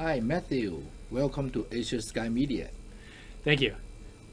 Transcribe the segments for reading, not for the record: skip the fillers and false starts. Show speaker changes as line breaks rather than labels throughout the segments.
Hi, Matthew. Welcome to Asia Sky Media.
Thank you.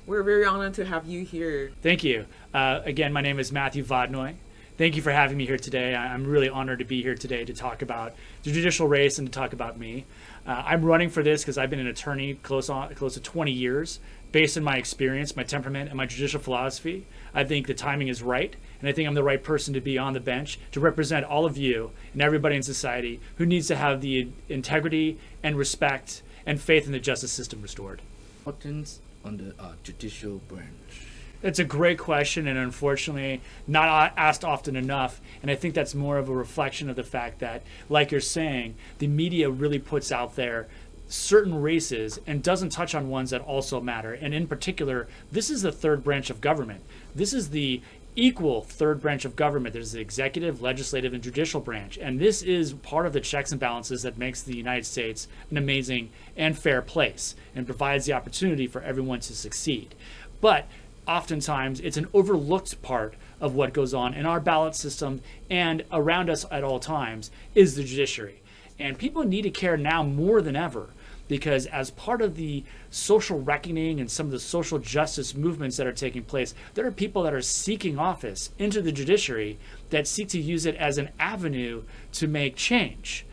We're very honored to have you here.
Thank you. Again, my name is Matthew Vodnoy. Thank you for having me here today. I'm really honored to be here today to talk about the judicial race and to talk about me. I'm running for this because I've been an attorney close to 20 years. Based on my experience, my temperament, and my judicial philosophy, I think the timing is right, and I think I'm the right person to be on the bench to represent all of you and everybody in society who needs to have the integrity and respect and faith in the justice system restored.
Importance on the judicial branch.
That's a great question, and unfortunately not asked often enough. And I think that's more of a reflection of the fact that, like you're saying, the media really puts out there certain races and doesn't touch on ones that also matter. And in particular, this is the third branch of government. This is the equal third branch of government. There's the executive, legislative, and judicial branch. And this is part of the checks and balances that makes the United States an amazing and fair place and provides the opportunity for everyone to succeed. But oftentimes, it's an overlooked part of what goes on in our ballot system and around us at all times is the judiciary. And people need to care now more than ever, because as part of the social reckoning and some of the social justice movements that are taking place, there are people that are seeking office into the judiciary that seek to use it as an avenue to make change.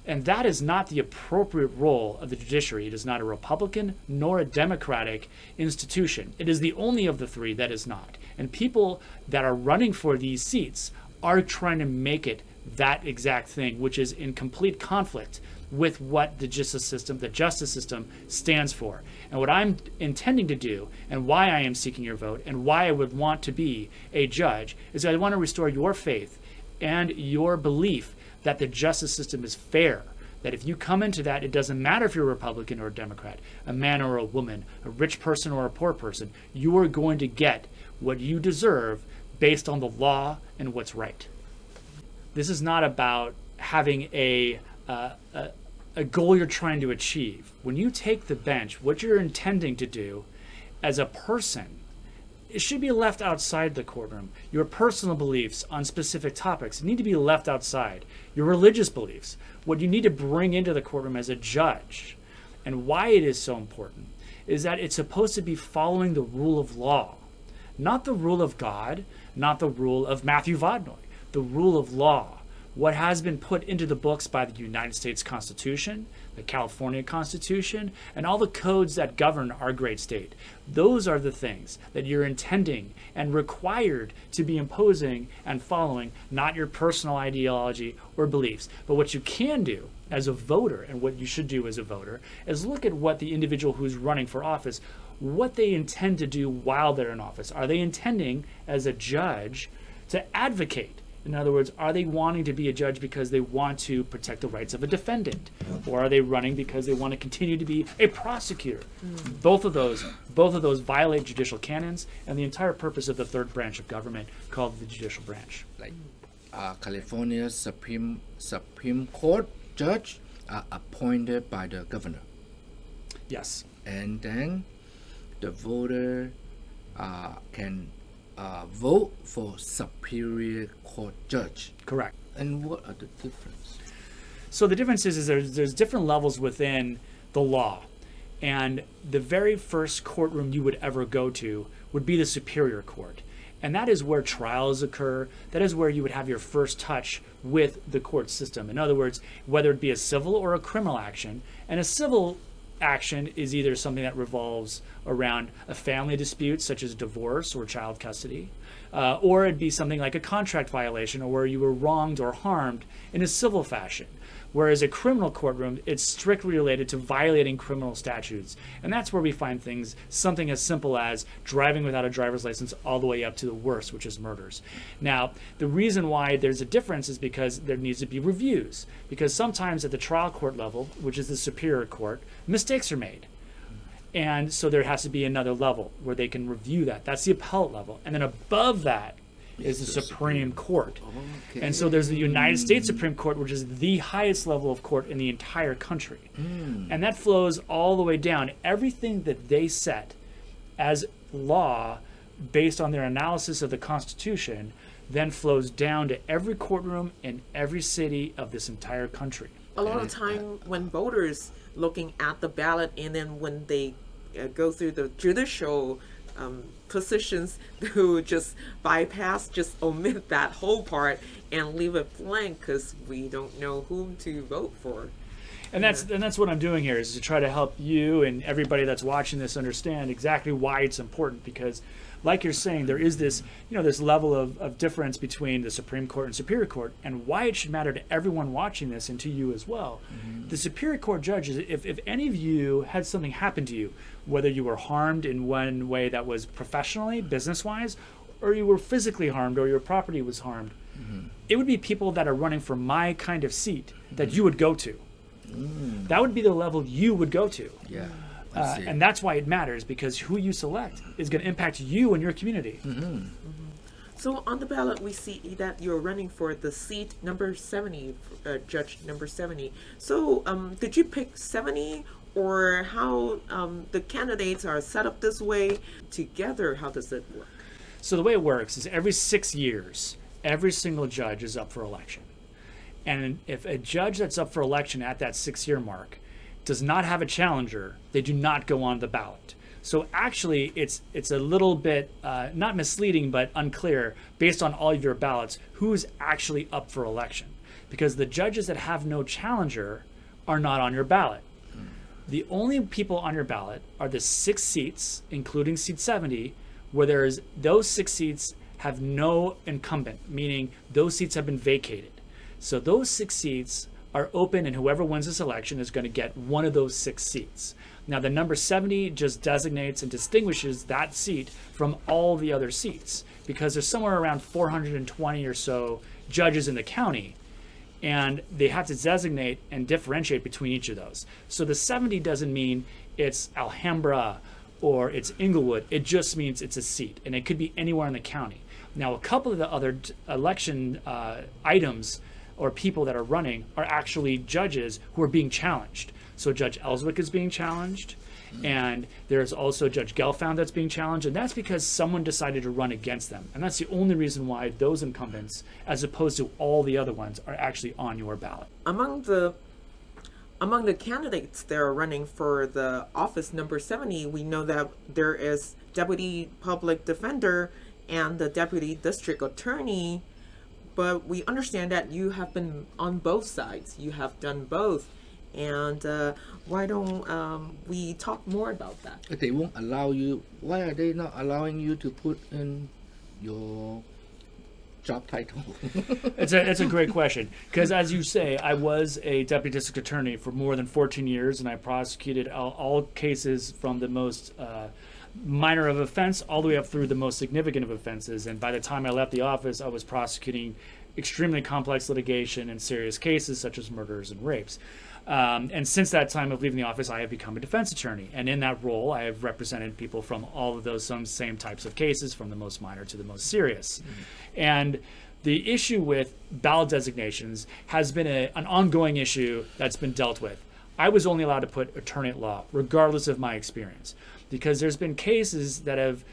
And that is not the appropriate role of the judiciary. It is not a Republican nor a Democratic institution. It is the only of the three that is not. And people that are running for these seats are trying to make it that exact thing, which is in complete conflict with what the justice system stands for. And what I'm intending to do, and why I am seeking your vote, and why I would want to be a judge, is that I want to restore your faith and your belief that the justice system is fair. That if you come into that, it doesn't matter if you're a Republican or a Democrat, a man or a woman, a rich person or a poor person, you are going to get what you deserve based on the law and what's right. This is not about having a goal you're trying to achieve. When you take the bench, what you're intending to do as a person, it should be left outside the courtroom. Your personal beliefs on specific topics need to be left outside. Your religious beliefs, what you need to bring into the courtroom as a judge, and why it is so important, is that it's supposed to be following the rule of law, not the rule of God, not the rule of Matthew Vodnoy, the rule of law. What has been put into the books by the United States Constitution, the California Constitution, and all the codes that govern our great state. Those are the things that you're intending and required to be imposing and following, not your personal ideology or beliefs. But what you can do as a voter, and what you should do as a voter, is look at what the individual who's running for office, what they intend to do while they're in office. Are they intending, as a judge, to advocate? In other words, are they wanting to be a judge because they want to protect the rights of a defendant? Or are they running because they want to continue to be a prosecutor? Both of those violate judicial canons and the entire purpose of the third branch of government called the judicial branch.
Like California Supreme Court judge are appointed by the governor.
Yes.
And then the voter can vote for Superior Court judge.
Correct.
And what are the differences?
So the difference is there's different levels within the law. And the very first courtroom you would ever go to would be the Superior Court. And that is where trials occur. That is where you would have your first touch with the court system. In other words, whether it be a civil or a criminal action. And a civil action is either something that revolves around a family dispute, such as divorce or child custody, or it'd be something like a contract violation, or where you were wronged or harmed in a civil fashion. Whereas a criminal courtroom, it's strictly related to violating criminal statutes. And that's where we find things, something as simple as driving without a driver's license all the way up to the worst, which is murders. Now, the reason why there's a difference is because there needs to be reviews. Because sometimes at the trial court level, which is the Superior Court, mistakes are made. And so there has to be another level where they can review that. That's the appellate level. And then above that is the Supreme Court.
Okay.
And so there's the United States Supreme Court, which is the highest level of court in the entire country. And that flows all the way down. Everything that they set as law based on their analysis of the Constitution then flows down to every courtroom in every city of this entire country.
A lot
And
of time when voters looking at the ballot, and then when they go through the judicial positions, they will just bypass, just omit that whole part and leave it blank because we don't know whom to vote for.
And that's what I'm doing here, is to try to help you and everybody that's watching this understand exactly why it's important. Because, like you're saying, there is this, this level of difference between the Supreme Court and Superior Court, and why it should matter to everyone watching this and to you as well. The Superior Court judges, if any of you had something happen to you, whether you were harmed in one way that was professionally, business-wise, or you were physically harmed, or your property was harmed, it would be people that are running for my kind of seat that you would go to. That would be the level you would go to.
Yeah. I see.
And that's why it matters, because who you select is going to impact you and your community.
So on the ballot, we see that you're running for the seat number 70, Judge number 70. So did you pick 70, or how the candidates are set up this way together? How does it work?
So the way it works is every 6 years, every single judge is up for election. And if a judge that's up for election at that 6-year mark does not have a challenger, they do not go on the ballot. So actually, it's a little bit not misleading, but unclear based on all of your ballots who's actually up for election, because the judges that have no challenger are not on your ballot. The only people on your ballot are the 6 seats, including seat 70, where those 6 seats have no incumbent, meaning those seats have been vacated. So those 6 seats are open, and whoever wins this election is going to get one of those 6 seats. Now, the number 70 just designates and distinguishes that seat from all the other seats, because there's somewhere around 420 or so judges in the county, and they have to designate and differentiate between each of those. So the 70 doesn't mean it's Alhambra or it's Inglewood. It just means it's a seat, and it could be anywhere in the county. Now, a couple of the other election items or people that are running are actually judges who are being challenged. So Judge Ellswick is being challenged, and there's also Judge Gelfand that's being challenged, and that's because someone decided to run against them. And that's the only reason why those incumbents, as opposed to all the other ones, are actually on your ballot.
Among the candidates that are running for the office number 70, we know that there is Deputy Public Defender and the Deputy District Attorney, but we understand that you have been on both sides. You have done both. And why don't we talk more about that?
They won't allow you. Why are they not allowing you to put in your job title?
It's a great question, because as you say, I was a deputy district attorney for more than 14 years, and I prosecuted all cases from the most minor of offense all the way up through the most significant of offenses. And by the time I left the office, I was prosecuting extremely complex litigation and serious cases such as murders and rapes. And since that time of leaving the office, I have become a defense attorney. And in that role, I have represented people from all of those same types of cases, from the most minor to the most serious. And the issue with ballot designations has been an ongoing issue that's been dealt with. I was only allowed to put attorney at law, regardless of my experience, because there's been cases that have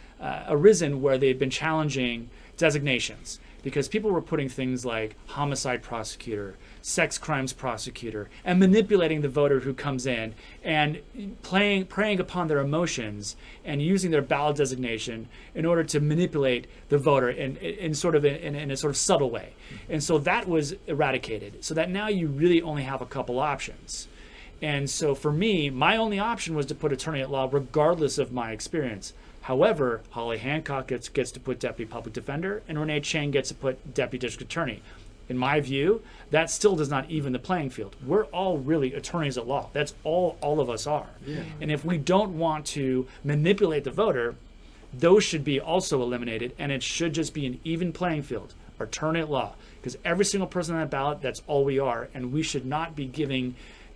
arisen where they've been challenging designations, because people were putting things like homicide prosecutor, sex crimes prosecutor, and manipulating the voter who comes in and preying upon their emotions and using their ballot designation in order to manipulate the voter in a sort of subtle way. And so that was eradicated, so that now you really only have a couple options. And so for me, my only option was to put attorney at law regardless of my experience. However, Holly Hancock gets to put deputy public defender, and Renee Chang gets to put deputy district attorney. In my view, that still does not even the playing field. We're all really attorneys at law. That's all of us are.
Yeah.
And if we don't want to manipulate the voter, those should be also eliminated, and it should just be an even playing field, attorney at law. Because every single person on that ballot, that's all we are, and we should not be giving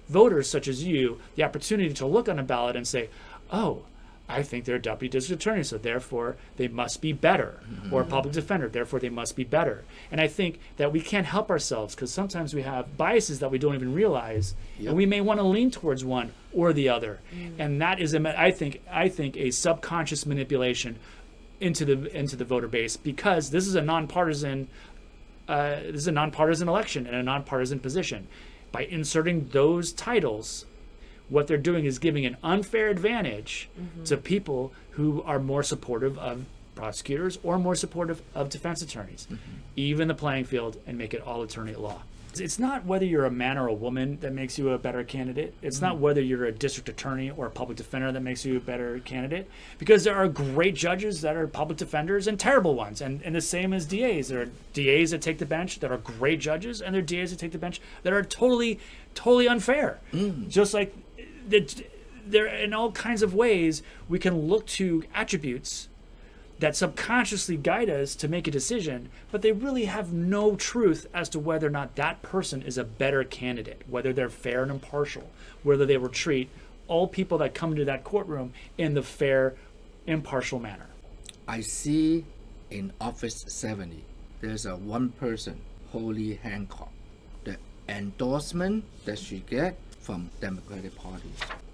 voters such as you the opportunity to look on a ballot and say, oh, I think they're a deputy district attorney, so therefore they must be better, or a public defender, therefore they must be better. And I think that we can't help ourselves, because sometimes we have biases that we don't even realize, and we may want to lean towards one or the other. And that is, I think, a subconscious manipulation into the voter base, because this is a nonpartisan election and a nonpartisan position. by inserting those titles, what they're doing is giving an unfair advantage to people who are more supportive of prosecutors or more supportive of defense attorneys. Even the playing field and make it all attorney at law. It's not whether you're a man or a woman that makes you a better candidate. It's not whether you're a district attorney or a public defender that makes you a better candidate, because there are great judges that are public defenders and terrible ones. And the same as DAs. There are DAs that take the bench that are great judges, and there are DAs that take the bench that are totally unfair. Just like there, in all kinds of ways, we can look to attributes that subconsciously guide us to make a decision, but they really have no truth as to whether or not that person is a better candidate, whether they're fair and impartial, whether they will treat all people that come into that courtroom in the fair, impartial manner.
I see in Office 70, there's a one person, Holly Hancock, the endorsement that she get from Democratic Party.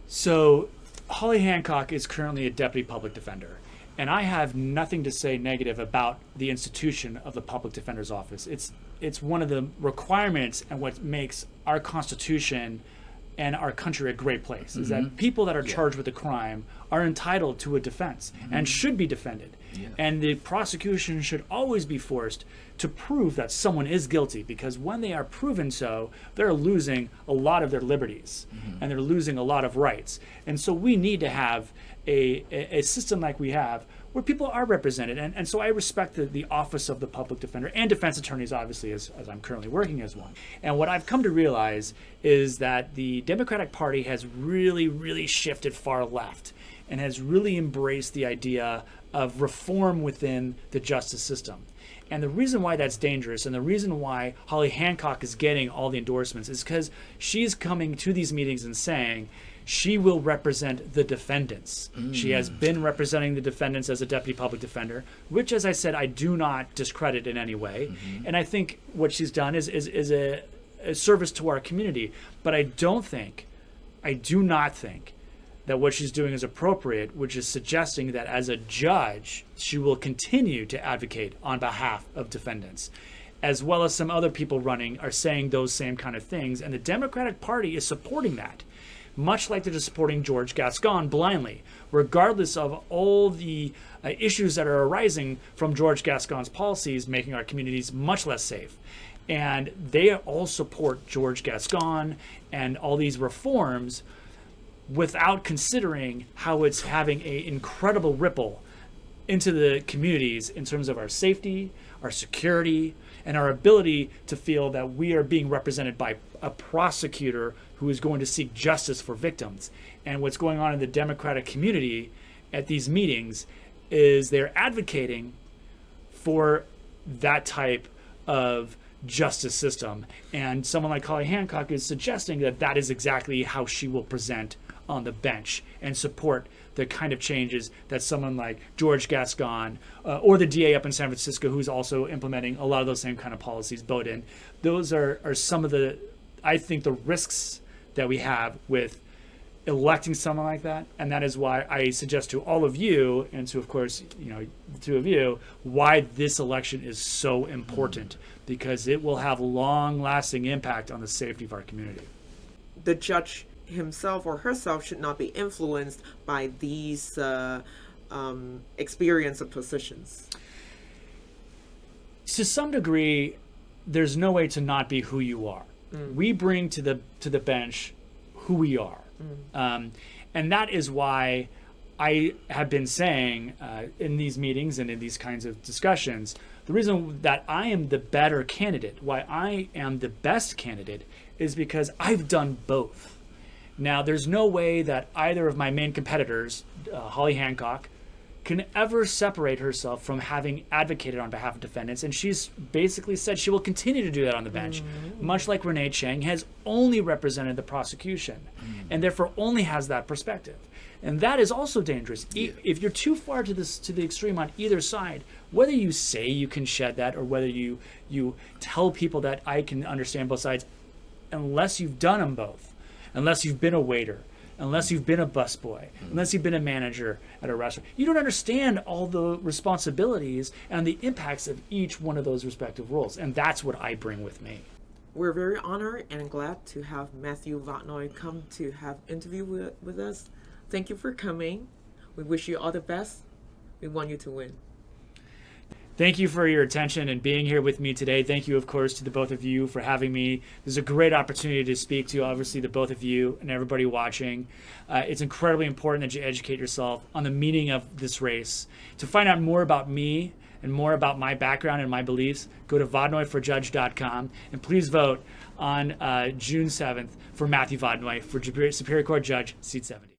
So Holly Hancock is currently a deputy public defender. And I have nothing to say negative about the institution of the public defender's office. It's one of the requirements and what makes our Constitution and our country a great place, is that people that are charged with a crime are entitled to a defense and should be defended. And the prosecution should always be forced to prove that someone is guilty, because when they are proven so, they're losing a lot of their liberties and they're losing a lot of rights. And so we need to have a system like we have where people are represented. And so I respect the office of the public defender and defense attorneys, obviously, as I'm currently working as one. And what I've come to realize is that the Democratic Party has really shifted far left and has really embraced the idea of reform within the justice system. And the reason why that's dangerous, and the reason why Holly Hancock is getting all the endorsements, is because she's coming to these meetings and saying she will represent the defendants. She has been representing the defendants as a deputy public defender, which, as I said, I do not discredit in any way. And I think what she's done is a service to our community. But I do not think that what she's doing is appropriate, which is suggesting that as a judge, she will continue to advocate on behalf of defendants, as well as some other people running are saying those same kind of things. And the Democratic Party is supporting that, much like they're just supporting George Gascon blindly, regardless of all the issues that are arising from George Gascon's policies, making our communities much less safe. And they all support George Gascon and all these reforms without considering how it's having an incredible ripple into the communities in terms of our safety, our security, and our ability to feel that we are being represented by a prosecutor who is going to seek justice for victims. And what's going on in the Democratic community at these meetings is they're advocating for that type of justice system. And someone like Holly Hancock is suggesting that that is exactly how she will present on the bench and support the kind of changes that someone like George Gascon or the DA up in San Francisco, who's also implementing a lot of those same kind of policies, vote in. Those are some of the, I think, the risks that we have with electing someone like that. And that is why I suggest to all of you, and to, of course, the two of you, why this election is so important, because it will have long-lasting impact on the safety of our community.
The judge himself or herself should not be influenced by these experience of positions. To
some degree, there's no way to not be who you are. We bring to the bench who we are. And that is why I have been saying in these meetings and in these kinds of discussions, the reason that I am the better candidate, why I am the best candidate, is because I've done both. Now, there's no way that either of my main competitors, Holly Hancock, can ever separate herself from having advocated on behalf of defendants. And she's basically said she will continue to do that on the bench, much like Renee Chang has only represented the prosecution and therefore only has that perspective. And that is also dangerous. If you're too far to the extreme on either side, whether you say you can shed that or whether you tell people that I can understand both sides, unless you've done them both, unless you've been a waiter, unless you've been a busboy, unless you've been a manager at a restaurant, you don't understand all the responsibilities and the impacts of each one of those respective roles. And that's what I bring with me.
We're very honored and glad to have Matthew Vodnoy come to have interview with us. Thank you for coming. We wish you all the best. We want you to win.
Thank you for your attention and being here with me today. Thank you, of course, to the both of you for having me. This is a great opportunity to speak to, obviously, the both of you and everybody watching. It's incredibly important that you educate yourself on the meaning of this race. To find out more about me and more about my background and my beliefs, go to vodnoyforjudge.com, and please vote on June 7th for Matthew Vodnoy for Superior Court Judge, Seat 70.